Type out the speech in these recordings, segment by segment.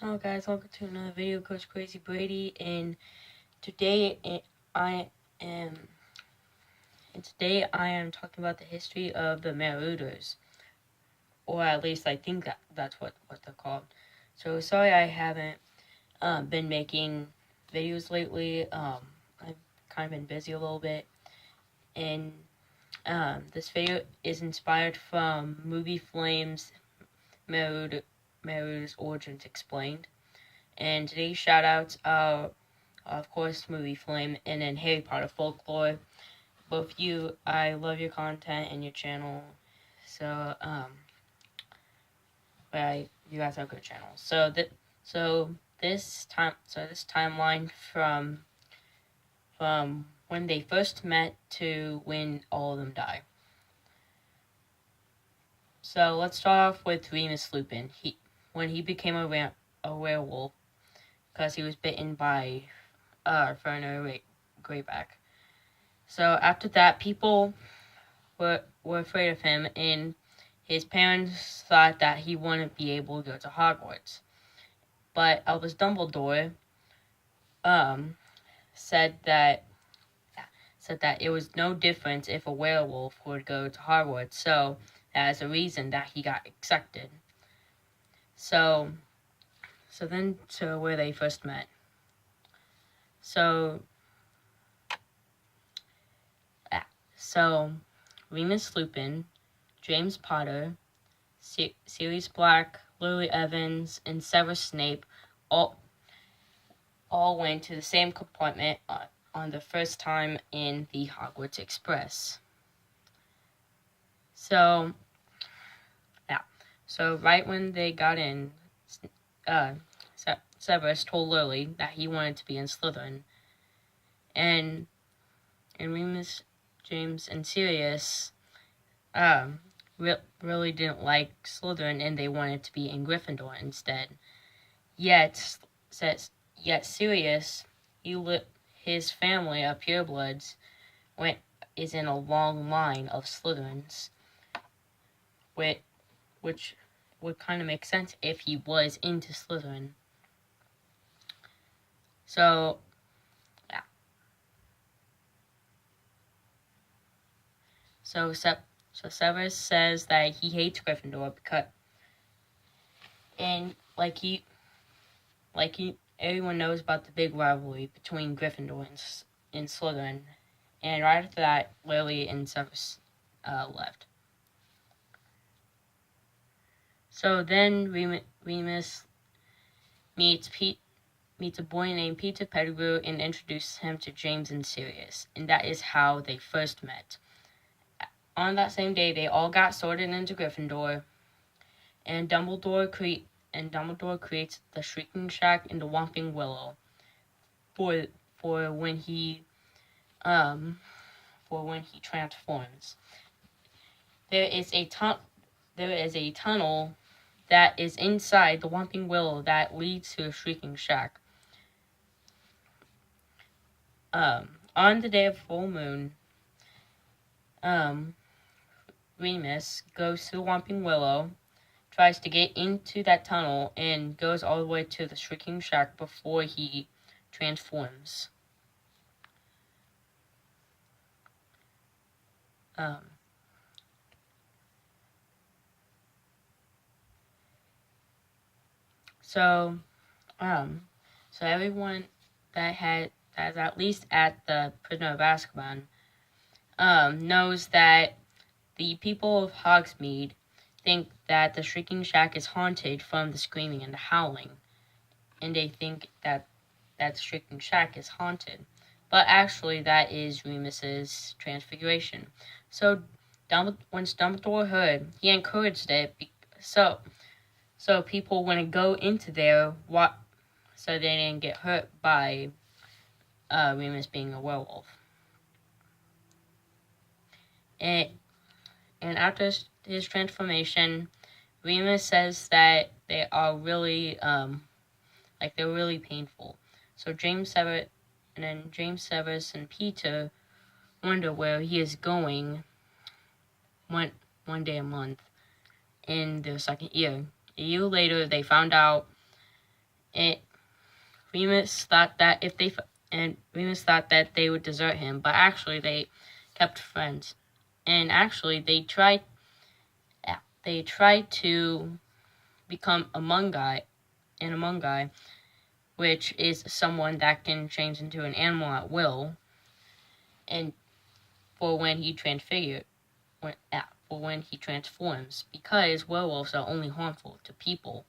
Hello guys, welcome to another video. Coach Crazy Brady, and today I am talking about the history of the Marauders, or at least I think that's what they're called. So sorry I haven't been making videos lately. I've kind of been busy a little bit, and this video is inspired from Movie Flames Marauders Origins Explained. And today's shoutouts are, of course, Movie Flame and then Harry Potter Folklore. Both of you, I love your content and your channel. So, you guys are good channels. This timeline from when they first met to when all of them die. So let's start off with Remus Lupin. When he became a werewolf, because he was bitten by Fernor Greyback. So after that, people were afraid of him, and his parents thought that he wouldn't be able to go to Hogwarts. But Albus Dumbledore said that it was no difference if a werewolf would go to Hogwarts, so that is the reason that he got accepted. So then to where they first met. So Remus Lupin, James Potter, Sirius Black, Lily Evans, and Severus Snape all went to the same compartment on the first time in the Hogwarts Express. So right when they got in, Severus told Lily that he wanted to be in Slytherin, and Remus, James, and Sirius really didn't like Slytherin, and they wanted to be in Gryffindor instead. Yet Sirius, his family of purebloods is in a long line of Slytherins, which would kind of make sense if he was into Slytherin. So Severus says that he hates Gryffindor because, and everyone knows about the big rivalry between Gryffindor and Slytherin. And right after that, Lily and Severus left. So then Remus meets a boy named Peter Pettigrew and introduces him to James and Sirius, and that is how they first met. On that same day, they all got sorted into Gryffindor, and Dumbledore creates the Shrieking Shack and the Whomping Willow for when he transforms. There is a tunnel that is inside the Whomping Willow that leads to a Shrieking Shack. On the day of full moon, Remus goes to the Whomping Willow, tries to get into that tunnel, and goes all the way to the Shrieking Shack before he transforms. So everyone that is at least at the Prisoner of Azkaban knows that the people of Hogsmeade think that the Shrieking Shack is haunted from the screaming and the howling, and they think that the Shrieking Shack is haunted, but actually that is Remus's transfiguration. So once Dumbledore heard, he encouraged it, so people wouldn't go into there, so they didn't get hurt by Remus being a werewolf. And after his transformation, Remus says that they are really they're really painful. So James Severus and Peter wonder where he is going one day a month in their second year. A year later, they found out it Remus thought that Remus thought that they would desert him, but actually they kept friends. And actually they tried to become a Mungai, which is someone that can change into an animal at will, and for when he transforms, because werewolves are only harmful to people.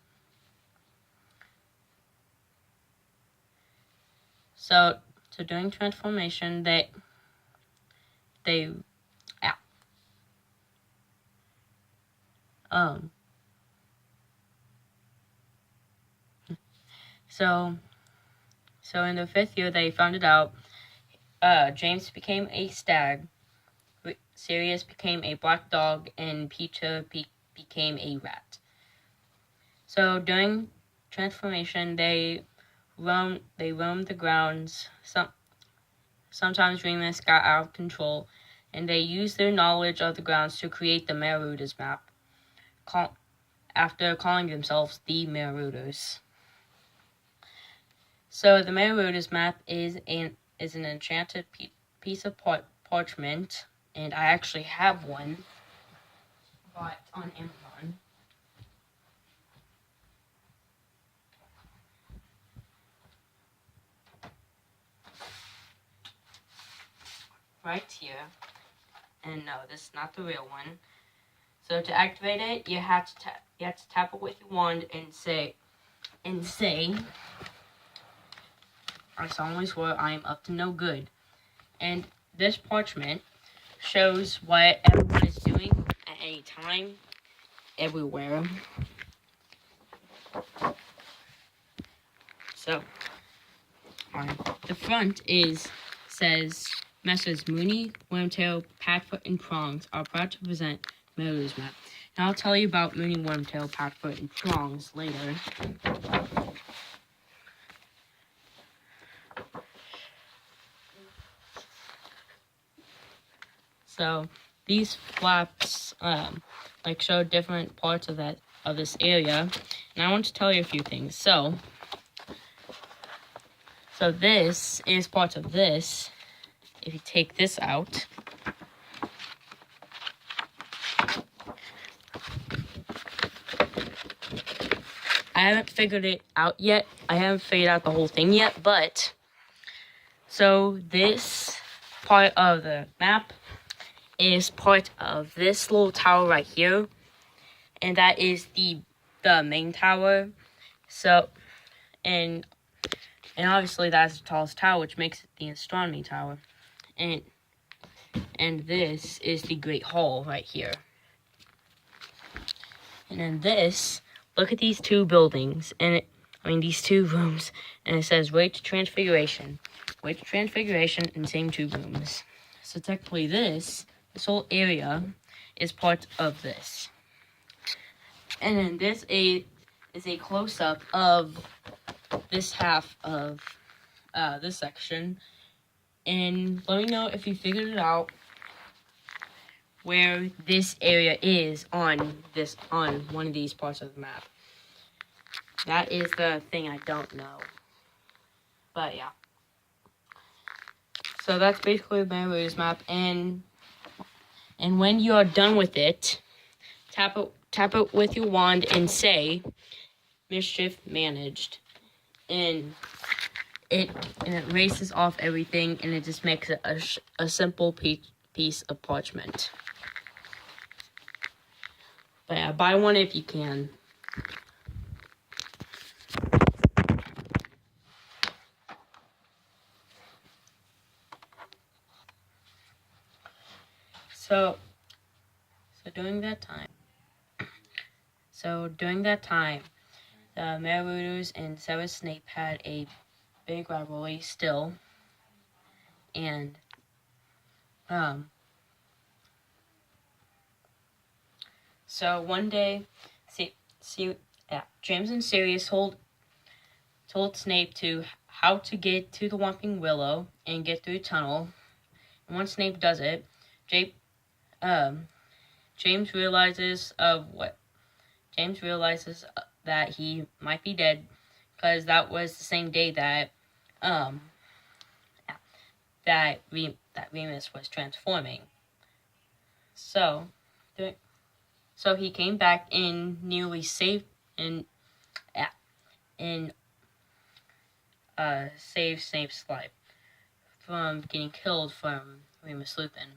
So during transformation, So in the 5th year, they found it out. James became a stag, Sirius became a black dog, and Peter became a rat. So during transformation, they roamed the grounds. Sometimes Remus got out of control, and they used their knowledge of the grounds to create the Marauders map, after calling themselves the Marauders. So the Marauders map is an enchanted piece of parchment, and I actually have one bought on Amazon. Right here. And no, this is not the real one. So to activate it, you have to tap it with your wand and say, I solemnly swear I am up to no good. And this parchment shows what everyone is doing at any time, everywhere. So, on the front says, Messrs. Mooney, Wormtail, Padfoot, and Prongs are proud to present Marauders map. And I'll tell you about Mooney, Wormtail, Padfoot, and Prongs later. So these flaps show different parts of this area, and I want to tell you a few things. So this is part of this. If you take this out, I haven't figured it out yet. I haven't figured out the whole thing yet, but so this part of the map is part of this little tower right here, and that is the main tower. So, and obviously that's the tallest tower, which makes it the astronomy tower. And this is the Great Hall right here. And then this, look at these two buildings, these two rooms, and it says Way to Transfiguration, and same two rooms. So technically this whole area is part of this. And then this is a close-up of this half of this section. And let me know if you figured it out where this area is on one of these parts of the map. That is the thing I don't know. But yeah. So that's basically the Marauders map, and when you are done with it, tap it with your wand and say mischief managed. And it erases off everything, and it just makes it a simple piece of parchment. But yeah, buy one if you can. So during that time, the Marauders and Severus Snape had a big rivalry still, and so one day, James and Sirius told Snape how to get to the Whomping Willow and get through a tunnel. And once Snape does it, James realizes that he might be dead because that was the same day that that Remus was transforming. So, so he came back and nearly saved and saved Snape's life from getting killed from Remus Lupin.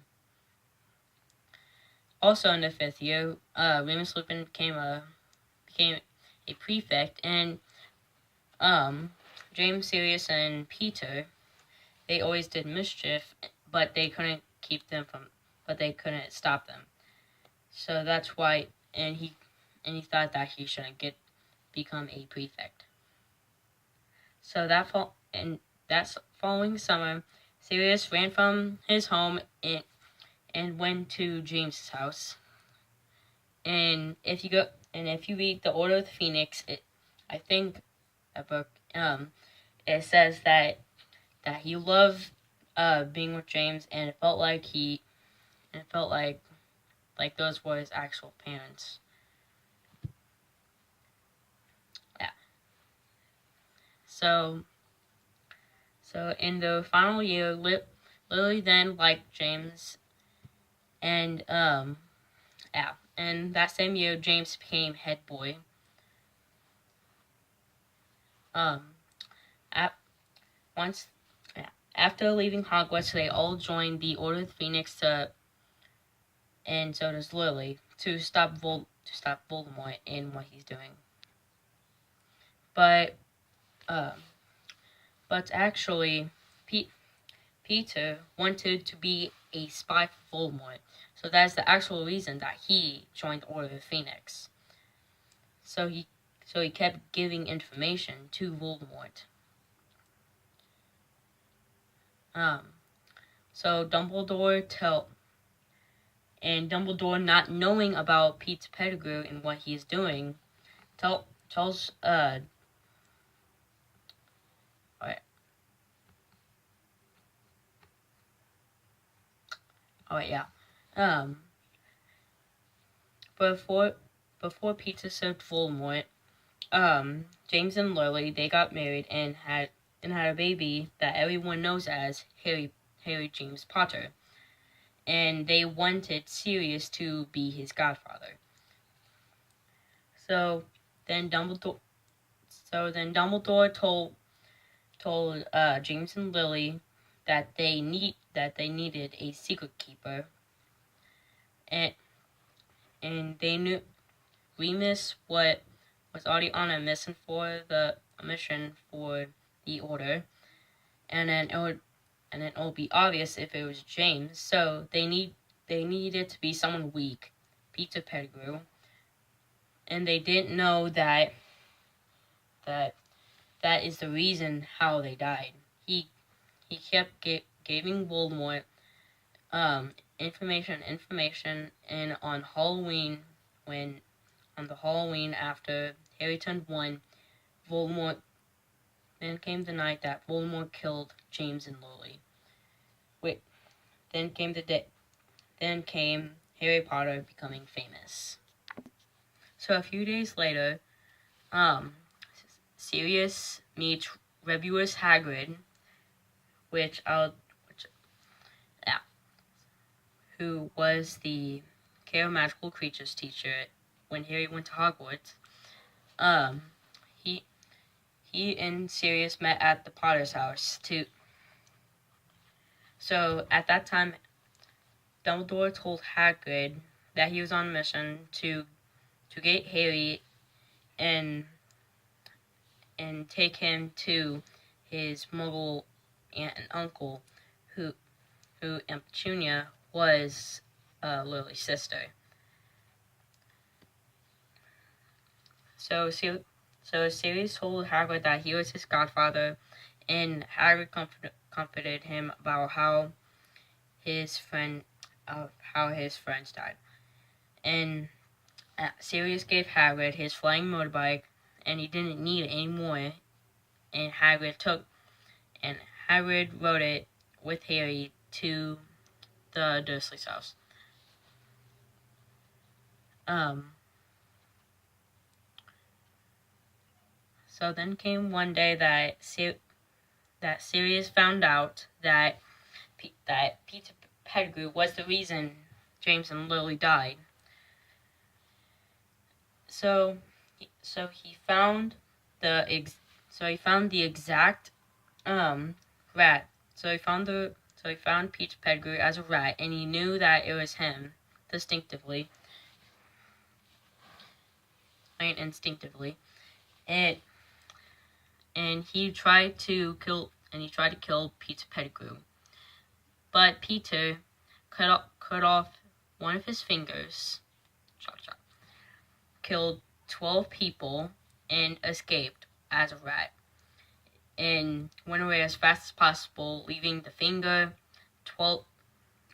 Also in the 5th year, Remus Lupin became a prefect, and James, Sirius, and Peter, they always did mischief, but they couldn't stop them. So that's why, and he thought that he shouldn't become a prefect. So that following summer, Sirius ran from his home and went to James's house. And if you read the Order of the Phoenix, I think a book, it says that he loved being with James, and it felt like those were his actual parents. Yeah. So in the final year, Lily then liked James, and and that same year, James became head boy. After leaving Hogwarts, they all joined the Order of the Phoenix and so does Lily, to stop Voldemort in what he's doing. But actually, Peter wanted to be a spy for Voldemort, so that's the actual reason that he joined the Order of the Phoenix. So he kept giving information to Voldemort. So Dumbledore not knowing about Pete's pedigree and what he's doing, tells before Peter served Voldemort, James and Lily, they got married and had a baby that everyone knows as Harry James Potter. And they wanted Sirius to be his godfather. So then Dumbledore told James and Lily that they needed a secret keeper, and they knew Remus was already on a mission for the Order, and then it would be obvious if it was James. So they needed to be someone weak, Peter Pettigrew, and they didn't know that is the reason how they died. He kept giving Voldemort information, and on the Halloween after Harry turned 1, then came the night that Voldemort killed James and Lily. Then came Harry Potter becoming famous. So a few days later, Sirius meets Remus Hagrid, who was the Care of Magical Creatures teacher when Harry went to Hogwarts. He and Sirius met at the Potter's house too. So at that time, Dumbledore told Hagrid that he was on a mission to get Harry and take him to his Muggle aunt and uncle, who Aunt Petunia was Lily's sister. So Sirius told Hagrid that he was his godfather, and Hagrid comforted him about how his friends died. And Sirius gave Hagrid his flying motorbike, and he didn't need it anymore. And Hagrid rode it with Harry to the Dursleys' house. So then came one day that Sirius found out that Peter Pettigrew was the reason James and Lily died. So he found the exact rat. So he found Peter Pettigrew as a rat, and he knew that it was him instinctively. And he tried to kill Peter Pettigrew, but Peter cut off one of his fingers, killed 12 people, and escaped as a rat, and went away as fast as possible, leaving the finger, 12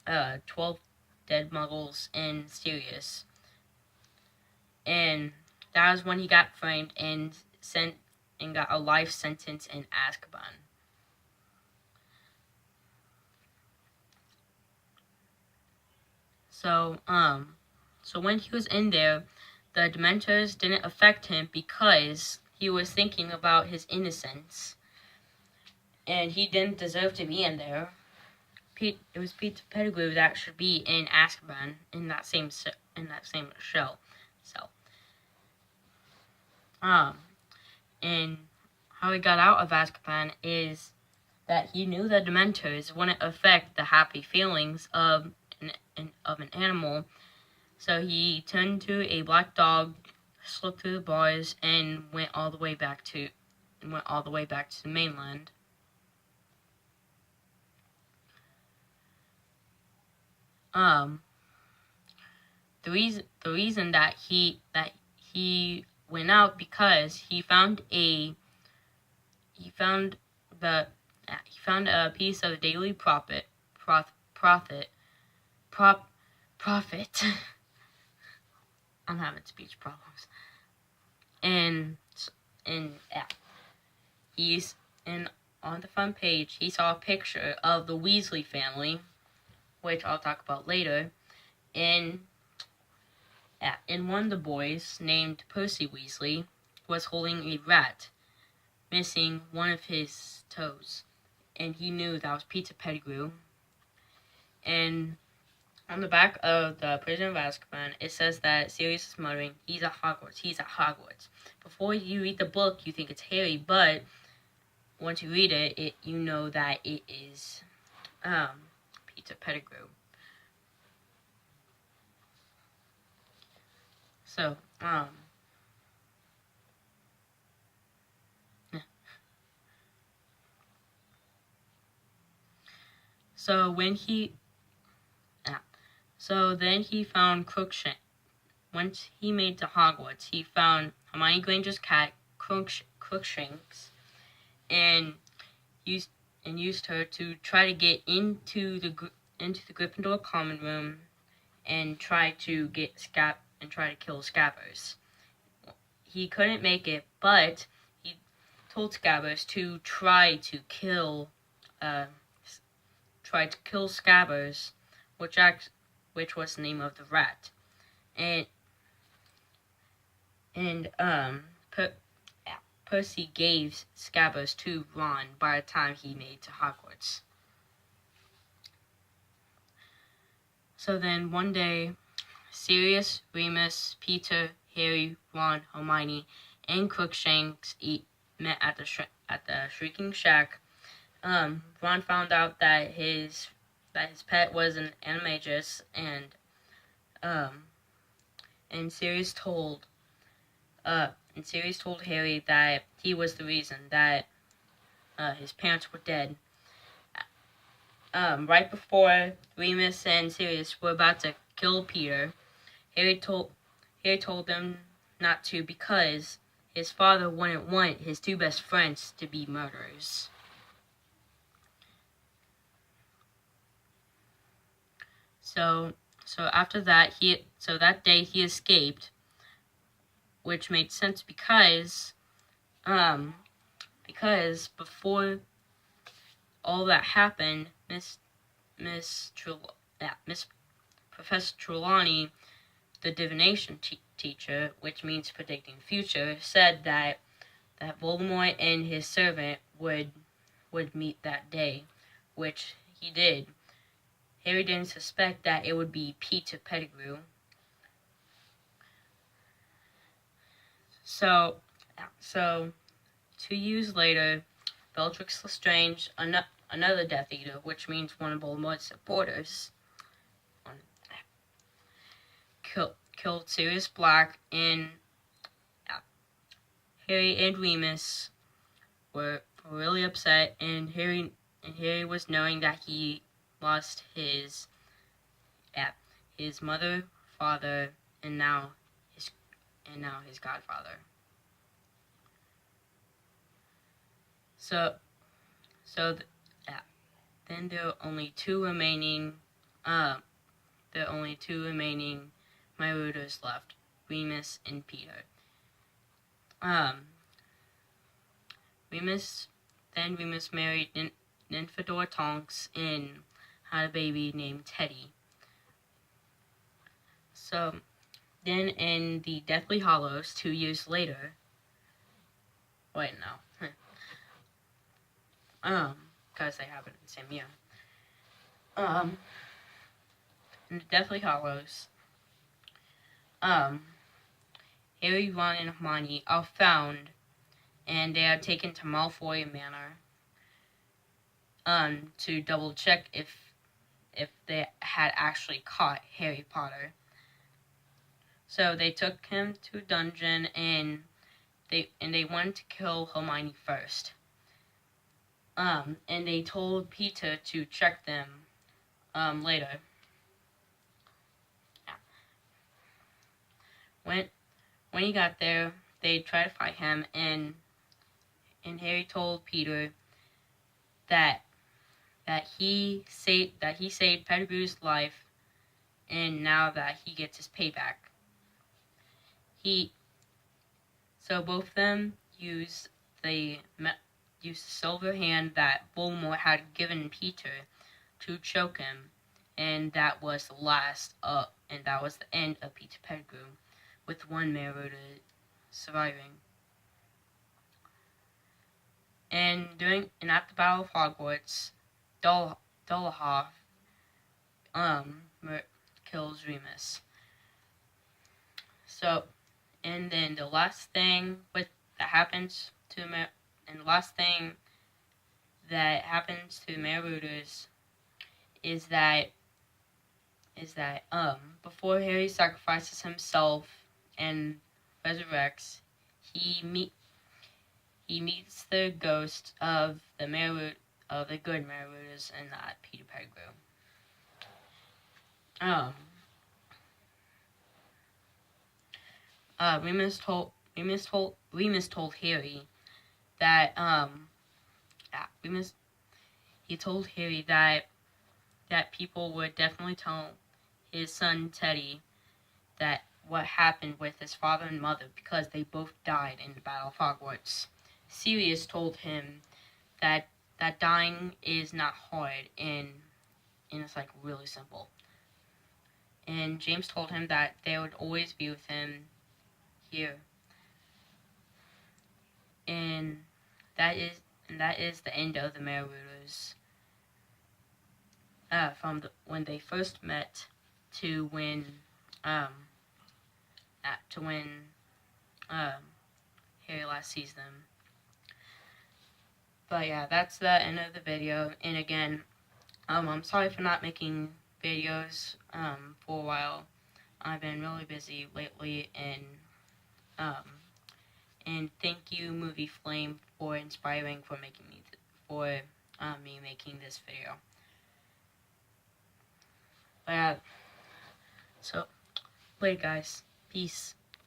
dead muggles, and Sirius. And that was when he got framed and got a life sentence in Azkaban. So when he was in there, the Dementors didn't affect him because he was thinking about his innocence, and he didn't deserve to be in there. It was Peter Pettigrew that should be in Azkaban in that same show. And how he got out of Azkaban is that he knew the Dementors wouldn't affect the happy feelings of an animal, so he turned to a black dog, slipped through the bars, and went all the way back to the mainland. The reason that he went out because he found a piece of Daily Prophet. I'm having speech problems. And on the front page, he saw a picture of the Weasley family, which I'll talk about later. And one of the boys, named Percy Weasley, was holding a rat, missing one of his toes, and he knew that was Peter Pettigrew. And on the back of the Prison of Azkaban, it says that Sirius is muttering, "He's at Hogwarts." Before you read the book, you think it's Harry, but once you read it, you know that it is Peter Pettigrew. So then he found Crookshanks. Once he made to Hogwarts, he found Hermione Granger's cat, Crookshanks, and used her to try to get into the Gryffindor common room and try to kill Scabbers. He couldn't make it, but he told Scabbers to try to kill Scabbers, which was the name of the rat. And Percy gave Scabbers to Ron by the time he made to Hogwarts. So then one day, Sirius, Remus, Peter, Harry, Ron, Hermione, and Crookshanks met at the Shrieking Shack. Ron found out that his pet was an animagus, and Sirius told Harry that he was the reason that his parents were dead. Right before Remus and Sirius were about to kill Peter, Harry told them not to because his father wouldn't want his two best friends to be murderers. So after that, that day he escaped, which made sense because before all that happened, Professor Trelawney, the divination teacher, which means predicting the future, said that Voldemort and his servant would meet that day, which he did. Harry didn't suspect that it would be Peter Pettigrew. So 2 years later, Bellatrix Lestrange, another Death Eater, which means one of Voldemort's supporters, killed Sirius Black, and Harry and Remus were really upset, and Harry was knowing that he lost his mother, father, and now his godfather. Then there are only 2 remaining. Marauders left: Remus and Peter. Remus married Nymphadora Tonks and had a baby named Teddy. So then in the Deathly Hallows 2 years later, because they happened in the same year. In the Deathly Hallows, Harry, Ron, and Hermione are found, and they are taken to Malfoy Manor to double check if they had actually caught Harry Potter. So they took him to a dungeon, and they wanted to kill Hermione first. And they told Peter to check them later. When he got there, they tried to fight him, and Harry told Peter that he saved Pettigrew's life, and now that he gets his payback. So both of them used the silver hand that Voldemort had given Peter to choke him, and that was the end of Peter Pettigrew, with 1 Marauder surviving. And at the Battle of Hogwarts, Dolohov kills Remus. So, and then the last thing that happens to Marauders is that before Harry sacrifices himself and resurrects, he meets the ghost of the good Marauders, and not Peter Pettigrew. Remus told Harry that he told Harry that people would definitely tell his son Teddy that what happened with his father and mother, because they both died in the Battle of Hogwarts. Sirius told him that dying is not hard, and it's like really simple. And James told him that they would always be with him here. And that is the end of the Marauders. From when they first met to when Harry last sees them. But yeah, that's the end of the video. And again, I'm sorry for not making videos for a while. I've been really busy lately, and thank you, Movie Flame, for inspiring for me making this video. But yeah, so later, guys. Peace.